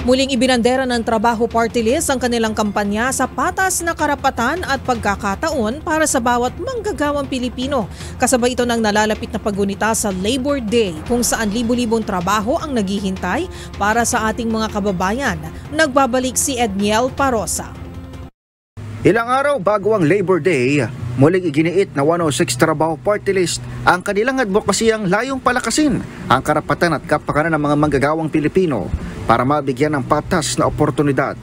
Muling ibinandera ng Trabaho Party List ang kanilang kampanya sa patas na karapatan at pagkakataon para sa bawat manggagawang Pilipino. Kasabay ito ng nalalapit na paggunita sa Labor Day kung saan libu-libong trabaho ang naghihintay para sa ating mga kababayan. Nagbabalik si Edniel Parosa. Ilang araw bago ang Labor Day, muling iginiit na 106 Trabaho Party List ang kanilang advokasiyang layong palakasin ang karapatan at kapakanan ng mga manggagawang Pilipino para mabigyan ng patas na oportunidad.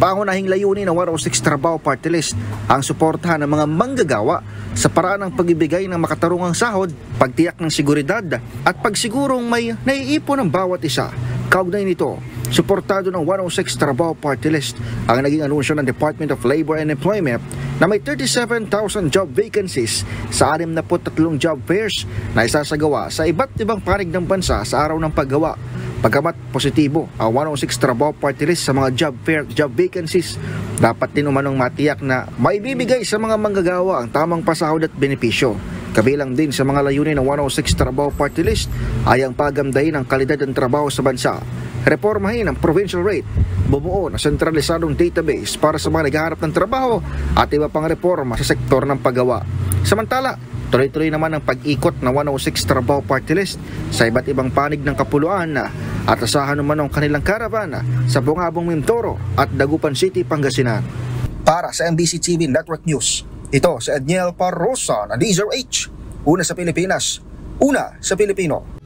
Pangunahing layunin ng 106 Trabaho Party List ang suportahan ng mga manggagawa sa paraan ng pagbibigay ng makatarungang sahod, pagtiyak ng seguridad at pagsigurong may naiipon ng bawat isa. Kaugnay nito, suportado ng 106 Trabaho Party List ang naging anunsyo ng Department of Labor and Employment na may 37,000 job vacancies sa 63 job fairs na isasagawa sa iba't ibang panig ng bansa sa araw ng paggawa. Pagkamat positibo ang 106 Trabaho Party List sa mga job vacancies, dapat din umanong matiyak na maibibigay sa mga manggagawa ang tamang pasahod at benepisyo. Kabilang din sa mga layunin ng 106 Trabaho Party List ay ang pagandahin ng kalidad ng trabaho sa bansa, reformahin ang provincial rate, bumuo na sentralisadong database para sa mga naghahanap ng trabaho at iba pang reforma sa sektor ng paggawa. Samantala, tuloy-tuloy naman ang pag-ikot ng 106 Trabaho Party List sa iba't ibang panig ng kapuluan at asahan naman ang kanilang karavan sa Bungabong, Mindoro at Dagupan City, Pangasinan. Para sa MBC TV Network News, ito si Edniel Parosa ng DZRH. Una sa Pilipinas, una sa Pilipino.